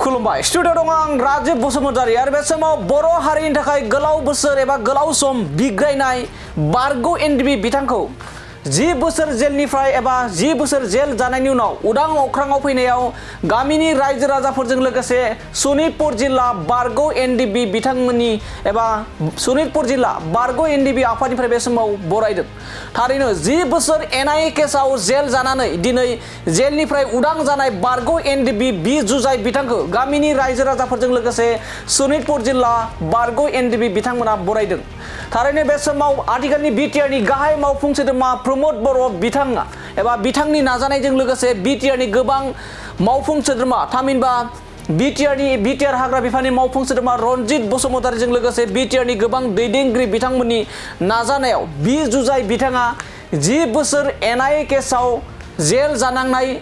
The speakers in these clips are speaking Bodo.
खुलुमबाय स्टुडिअ दं आं राजीब बसुमतारी आरो बे समाव बर' हारिनि थाखाय गोलाव बोसोर एबा गोलाव सम बिग्रायनाय बारग' एनडिबि बिथांखौ 10 बोसोर जेलनिफ्राय एबा 10 बोसोर जेल जानायनि उनाव उदां अख्राङाव फैनायाव गामिनि रायजो राजाफोरजों लोगोसे सनितपुर जिल्ला बारग' एनडिबि बिथांमोननि एबा सनितपुर जिल्ला बारग' एनडिबि आफादनिफ्राय बे समाव बरायदों। थारैनो 10 बोसोर एनआईए केसाव जेल जानानै दिनै जेलनिफ्राय उदां जानाय बारग' एनडिबि बि जुजाय बिथांखौ गामिनि रायजो राजाफोरजों लोगोसे सनितपुर जिल्ला बारग' एनडिबि बिथांमोना बरायदों। थारैनो बे समाव आथिखालनि बिटिआरनि गाहाय मावफुं सोद्रोमा प्रमद बर' बिथाङा एबा बिथांनि नाजानायजों लोगोसे बिटिआरनि गोबां मावफुं सोद्रोमा थामहिनबा बिटिआर हाग्रा बिफाननि मावफुं सोद्रोमा रनजित बसुमतारीजों लोगोसे बिटिआरनि गोबां दैदेनगिरि बिथांमोननि नाजानायाव बि जुजाय बिथाङा 10 बोसोर एनआईए केसाव जेल जानांनाय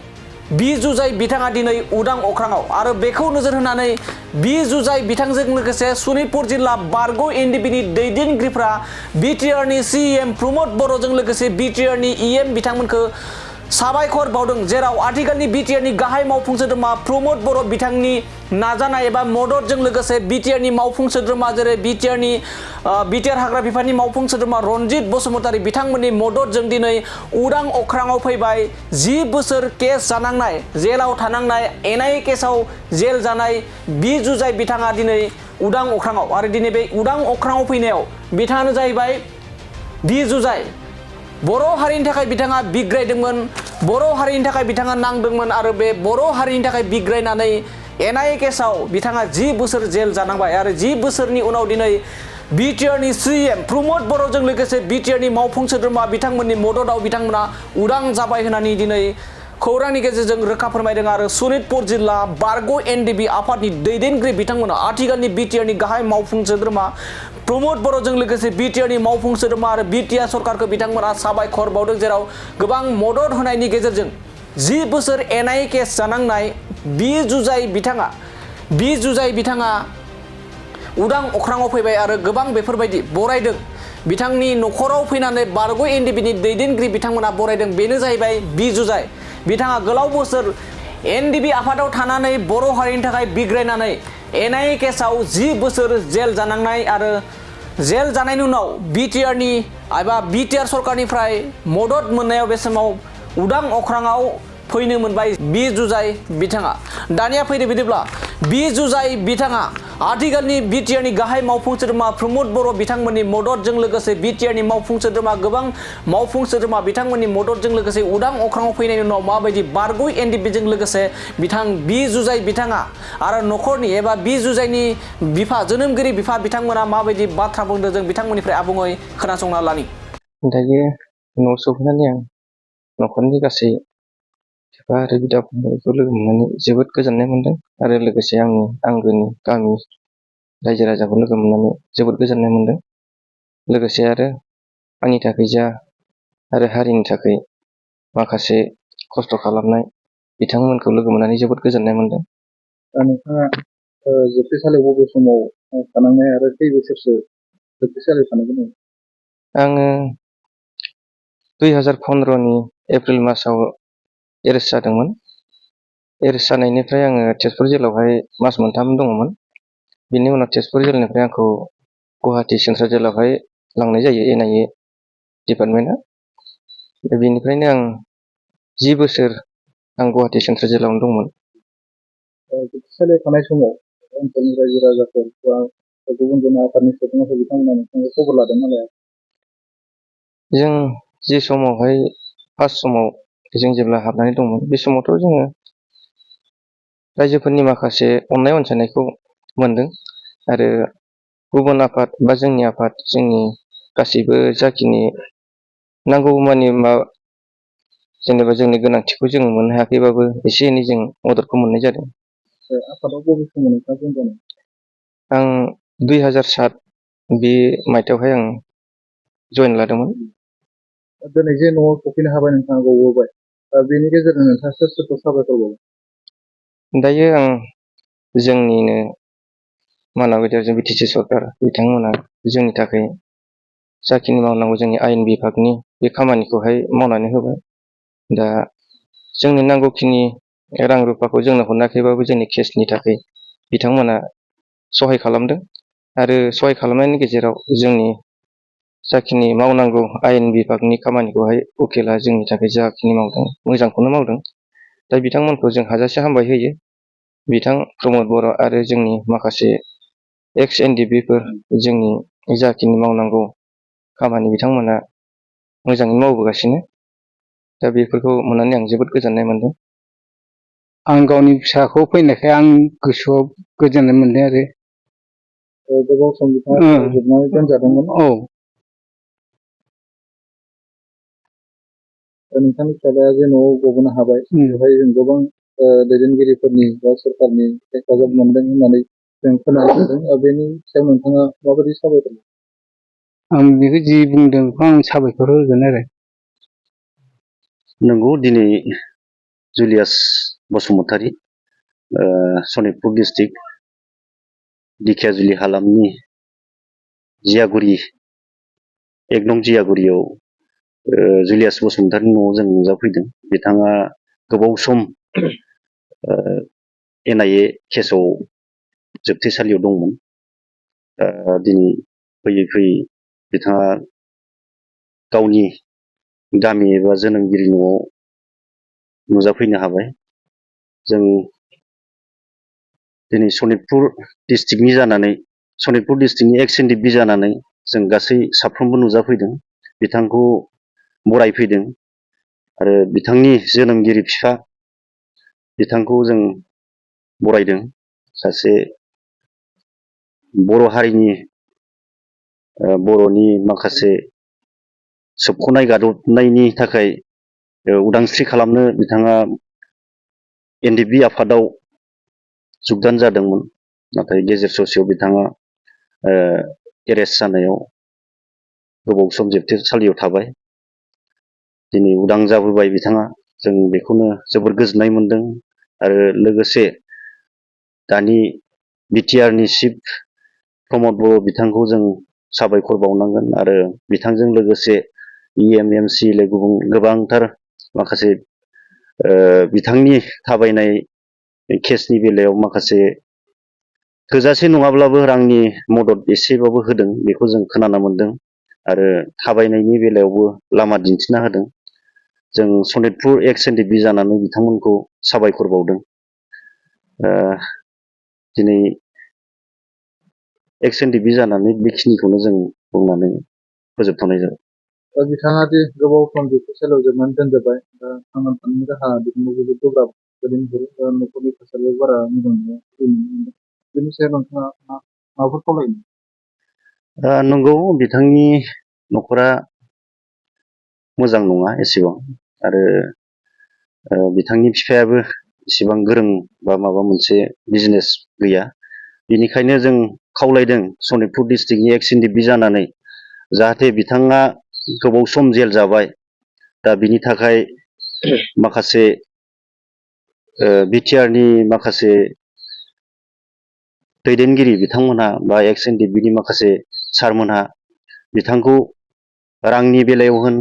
बि जुजाय बिथाङा दिनै उदां अख्राङाव आरो बेखौ नोजोर होनानै बि जुजाय बिथांजों लोगोसे सनितपुर जिल्ला बारग' एनडिबिनि दैदेनगिरिफ्रा बिटिआरनि सिएम प्रमद बर'जों लोगोसे बिटिआरनि इएम बिथांमोनखौ साबायखर बावदों। जेराव आथिखालनि बिटिआरनि गाहाय मावफुं सोद्रोमा प्रमद बर' बिथांनि नाजानाय एबा मददजों लोगोसे बिटिआरनि मावफुं सोद्रोमा जेरै बिटिआर हाग्रा बिफाननि मावफुं सोद्रोमा रनजित बसुमतारी बिथांमोननि मददजों दिनै उदां अख्राङाव फैबाय। 10 बोसोर केस जानांनाय जेलाव थानांनाय एनआईए केसाव जेल जानाय बि जुजाय बिथाङा दिनै उदां अख्राङाव आरो दिनै बे उदां अख्राङाव फैनायाव बिथाङानो जाहैबाय बि जुजाय। बर' हारिनि थाखाय बिथाङा बिग्रायदोंमोन, बर' हारिनि थाखाय बिथाङा नांदोंमोन आरो बे बर' हारिनि थाखाय बिग्रायनानै एनआईए केसाव बिथाङा 10 बोसोर जेल जानांबाय आरो 10 बोसोरनि उनाव दिनै बिटिआरनि सिएम प्रमद बर'जों लोगोसे बिटिआरनि मावफुं सोद्रोमा बिथांमोननि मददाव बिथांमोना उदां जाबाय होननानै दिनै खौरांनि गेजेरजों रोखा फोरमायदों आरो सनितपुर जिल्ला बारग' एनडिबि आफादनि दैदेनगिरि बिथांमोना आथिखालनि बिटिआरनि गाहाय मावफुं सोद्रोमा प्रमद बर'जों लोगोसे बिटिआरनि मावफुं सोद्रोमा आरो बिटिआर सरकारखौ बिथांमोना साबायखर बावदों। जेराव गोबां मदद होनायनि गेजेरजों 10 बोसोर एनआईए केस जानांनाय बि जुजाय बिथाङा उदां अख्राङाव फैबाय आरो गोबां बेफोरबायदि बरायदों। बिथांनि न'खराव फैनानै बारग' एनडिबिनि दैदेनगिरि बिथांमोना बरायदों। बेनो जाहैबाय बि जुजाय बिथाङा गोलाव बोसोर एनडिबि आफादाव थानानै बर' हारिनि थाखाय बिग्रायनानै एनआईए केसाव 10 बोसोर जेल जानांनाय आरो जेल जानायनि उनाव बिटिआर सरकारनिफ्राय मदद मोननायाव बे समाव उदां अख्राङाव फैनो मोनबाय बि जुजाय बिथाङा। दानिया फैदो बिदिब्ला बि जुजाय बिथाङा आथिखालनि बिटिआरनि गाहाय मावफुं सोद्रोमा प्रमद बर' बिथांमोननि मददजों लोगोसे बिटिआरनि मावफुं सोद्रोमा गोबां मावफुं सोद्रोमा बिथांमोननि मददजों लोगोसे उदां अख्राङाव फैनायनि उनाव माबायदि बारग' एनडिबिजों लोगोसे बि जुजाय बिथाङा आरो न'खरनि एबा बि जुजायनि जोनोमगिरि बिफा बिथांमोना माबायदि बाथ्रा बुंदों जों बिथांमोननिफ्राय आबुङै खोनासंना लानि। दायो न'आव सफैनानै आं न'खरनि गासै बिफा आरो बिदा फंबायखौ लोगो मोननानै जोबोद गोजोननाय मोनदों आरो लोगोसे आंनि आंगोनि गामि रायजो राजाखौ लोगो मोननानै जोबोद गोजोननाय मोनदों। लोगोसे आरो आंनि थाखाय आरो हारिनि थाखाय माखासे खस्थ' खालामनाय बिथांमोनखौ लोगो मोननानै जोबोद गोजोननाय मोनदों। नोंथाङा जोबथेसालियाव बबे समाव थानांनाय आरो खै बोसोरसो जोबथेसालियाव थानो गोनां? आङो 2015नि एप्रिल मासाव एरेस्ट जादोंमोन। एरेस्ट जानायनिफ्राय आङो तेजपुर जेलावहाय मास मोनथाम दङमोन। बिनि उनाव तेजपुर जेलनिफ्राय आंखौ गुवाहाटि सेन्ट्रेल जेलावहाय लांनाय जायो एनआईए डिपार्टमेन्टआ। बेनिफ्रायनो आं 10 बोसोर आं गुवाहाटि सेन्ट्रेल जेलावनो दंमोन। जोबथेसालियाव थानाय समाव ओनसोलनि रायजो राजाफोर बा गुबुन आफादनि सोद्रोमाफोर बिथांमोना नोंथांखौ खबर लादों नालाय? जों जि समावहाय फार्स्ट समाव जों जेब्ला हाबनानै दंमोन बे समावथ' जोङो रायजोफोरनि माखासे अननाय अनसायनायखौ मोनदों आरो गुबुन आफाद बा जोंनि आफाद जोंनि गासैबो जाखिनि नांगौमानि जेनेबा जोंनि गोनांथिखौ जों मोननो हायाखैबाबो एसे एनै जों मददखौ मोननाय जादों। आफादाव बबे समाव नोंथाङा जइन जानाय? आं 2007 बे मायथाइयावहाय आं जइन लादोंमोन। दिनै जे न'आव सफैनो हाबाय नोंथाङा गबोबाय, बेनि गेजेरजों नोंथाङा सोरखौ साबायखर बावो? दायो आं जोंनिनो मानाबायदियाव बिटिसि सरकार बिथांमोना जोंनि थाखाय जाखिनि मावनांगौ जोंनि आयेन बिभागनि बे खामानिखौहाय मावनानै होबाय। दा जोंनि नांगौखिनि रां रुफाखौ जोंनो हरनाखैबाबो जोंनि केसनि थाखाय बिथांमोना सहाय खालामदों आरो सहाय खालामनायनि गेजेराव जोंनि जाखिनि मावनांगौ आयेन बिभागनि खामानिखौहाय उकिला जोंनि थाखाय जाखिनि मावदों मोजांखौनो मावदों। दा बिथांमोनखौ जों हाजासे हामबाय होयो। बिथां प्रमद बर' आरो जोंनि माखासे एक्स एनडिबिफोर जोंनि जाखिनि मावनांगौ खामानि बिथांमोना मोजाङै मावबोगासिनो। दा बेफोरखौ मोननानै आं जोबोद गोजोननाय मोनदों। आं गावनि फिसाखौ फैनायखाय आं गोसोआव गोजोननाय मोनदों आरो। गोबाव सम बिथाङा जोबनानै दोनजादोंमोन। औ। नोंथांनि फिसाज्लाया जे न'आव गबोनो हाबाय, बेवहाय जों गोबां दैदेनगिरिफोरनि बा सरकारनि हेफाजाब मोनदों होननानै जों खोनानो मोनदों। बेनि सायाव नोंथाङा माबायदि साबायखर? आं बेखौ जि बुंदों बेखौ आं साबायखर होगोन आरो। नंगौ, दिनै जुलियास बसुमतारी सनितपुर डिस्ट्रिक्ट दिखियाजुलि हालामनि जियागुरि 1 नं जियागुरियाव जुलियास बसुमतारीनि न'आव जों नुजाफैदों। बिथाङा गोबाव सम NIA केसाव जोबथेसालियाव दंमोन। दिनै फैयै फैयै बिथाङा गावनि गामि एबा जोनोमगिरि न'आव नुजाफैनो हाबाय। जों दिनै सनितपुर डिस्ट्रिक्टनि जानानै, सनितपुर डिस्ट्रिक्टनि एक्स NDB जानानै जों गासै साफ्रोमबो नुजाफैदों, बिथांखौ बरायफैदों आरो बिथांनि जोनोमगिरि बिफा बिथांखौ जों बरायदों। सासे बर' हारिनि बर'नि माखासे सोबख'नाय गादबनायनि थाखाय उदांस्रि खालामनो बिथाङा NDB आफादाव जुगदान जादोंमोन। नाथाय गेजेर ससेयाव बिथाङा एरेस्ट जानायाव गोबाव सम जोबथेसालियाव थाबाय। दिनै उदां जाबोबाय बिथाङा, जों बेखौनो जोबोर गोजोननाय मोनदों। आरो लोगोसे दानि BTRनि चिफ प्रमद बर' बिथांखौ जों साबायखर बावनांगोन आरो बिथांजों लोगोसे EMMC गोबांथार माखासे बिथांनि थाबायनाय केसनि बेलायाव माखासे थोजासे नङाब्लाबो रांनि मदद एसेबाबो होदों, बेखौ जों खोनानो मोनदों। आरो थाबायनायनि बेलायावबो लामा दिन्थिना होदों। जों सनितपुर एक्स NDB जानानै बिथांमोनखौ साबायखर बावदों। दिनै एक्स NDB जानानै बेखिनिखौनो जों बुंनानै फोजोबथ'नाय जाबाय। दा बिथाङा दि गोबाव सम जोबथेसालियाव जोबनानै दोनजाबाय, दा थांनानै थानायनि राहा दिहुननो जोबोद गोब्राब दैदेनगिरि दा न'खरनि थासारियाव बारा मोजां नङा। बेनि सायाव नोंथाङा माबाफोर खावलायो? नंगौ, बिथांनि न'खरा मोजां नङा एसेबां, आरो बिथांनि बिफायाबो एसेबां गोरों बा माबा मोनसे बिजनेस गैया। बेनिखायनो जों खावलायदों सनितपुर डिस्ट्रिक्टनि एक्स NDB जानानै जाहाथे बिथाङा गोबाव सम जेल जाबाय, दा बिनि थाखाय माखासे BTRनि माखासे दैदेनगिरि बिथांमोनहा बा एक्स NDBनि माखासे सारमोनहा बिथांखौ रांनि बेलायाव होन,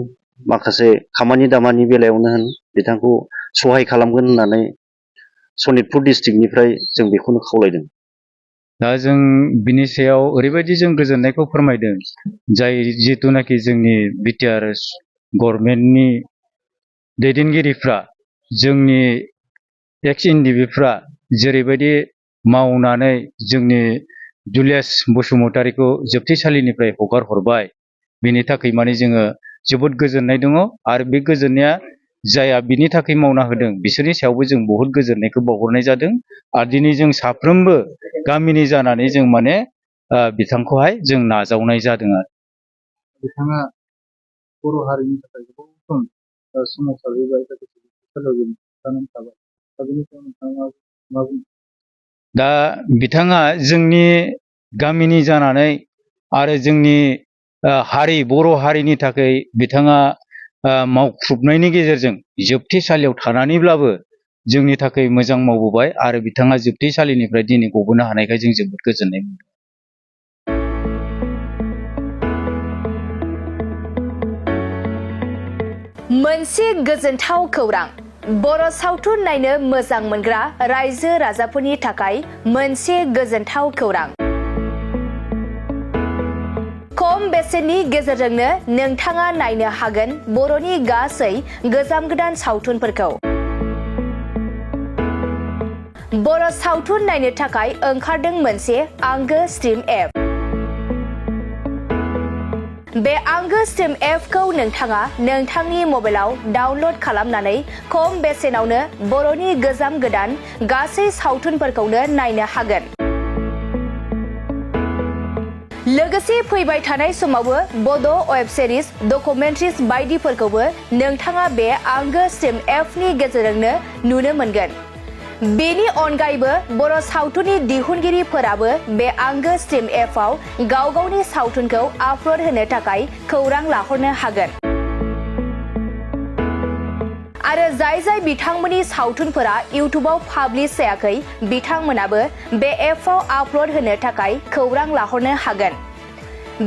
माखासे खामानि दामानि बेलायावनो होन, बिथांखौ सहाय खालामगोन होननानै सनितपुर डिस्ट्रिक्टनिफ्राय जों बेखौनो खावलायदों। दा जों बिनि सायाव ओरैबायदि जों गोजोननायखौ फोरमायदों, जाय जिथुनाखि जोंनि BTR गभर्नमेन्टनि दैदेनगिरिफ्रा जोंनि एक्स NDBफ्रा जेरैबायदि मावनानै जोंनि जुलियास बसुमतारीखौ जोबथेसालिनिफ्राय हगार हरबाय, बेनि थाखाय माने जोङो जोबोद गोजोननाय दङ। आरो बे गोजोननाया जाया बिनि थाखाय मावना होदों, बिसोरनि सायावबो जों बहुद गोजोननायखौ बावहरनाय जादों। आरो दिनै जों साफ्रोमबो गामिनि जानानै जों माने बिथांखौहाय जों नाजावनाय जादों आरो। बिथाङा बर' हारिनि थाखाय गोबाव सम सोमावसारबोबाय, जानानै थाबाय। दा बेनि सायाव नोंथाङा मा बुङो? दा बिथाङा जोंनि गामिनि जानानै आरो जोंनि हारि बर' हारिनि थाखाय बिथाङा मावख्रुबनायनि गेजेरजों जोबथेसालियाव थानानैब्लाबो जोंनि थाखाय मोजां मावबोबाय आरो बिथाङा जोबथेसालिनिफ्राय दिनै गबोनो हानायखाय जों जोबोद गोजोननाय मोनदों। मोनसे गोजोनथाव खौरां, बर' सावथुन नायनो मोजां मोनग्रा रायजो राजाफोरनि थाखाय मोनसे गोजोनथाव खौरां। खम बेसेननि गेजेरजोंनो नोंथाङा नायनो हागोन बर'नि गासै गोजाम गोदान सावथुनफोरखौ। बर' सावथुन नायनो थाखाय ओंखारदों मोनसे आंगो स्ट्रिम एप। बे आंगो स्ट्रिम एपखौ नोंथाङा नोंथांनि मबाइलाव डाउनलड खालामनानै खम बेसेनावनो बर'नि गोजाम गोदान गासै सावथुनफोरखौनो नायनो हागोन। लोगोसे फैबाय थानाय समावबो बड' वेब सिरिज, डकुमेन्ट्रिज बायदिफोरखौबो नोंथाङा बे आंगो स्ट्रिम एपनि गेजेरजोंनो नुनो मोनगोन। बेनि अनगायैबो बर' सावथुननि दिहुनगिरिफोराबो बे आंगो स्ट्रिम एपआव गाव गावनि सावथुनखौ आपल'ड होनो थाखाय खौरां लाहरनो हागोन। आरो जाय बिथांमोननि सावथुनफोरा इउटुबाव पाब्लिश जायाखै बिथांमोनाबो बे एपआव आपल'ड होनो थाखाय खौरां लाहरनो हागोन।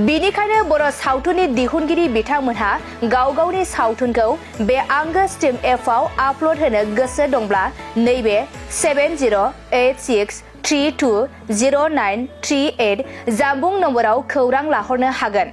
बेनिखायनो बर' सावथुननि दिहुनगिरि बिथांमोनहा गाव गावनि सावथुनखौ बे आंगो स्ट्रिम एपआव आपल'ड होनो गोसो दंब्ला नैबे 7086320938 जानबुं नम्बराव खौरां लाहरनो हागोन।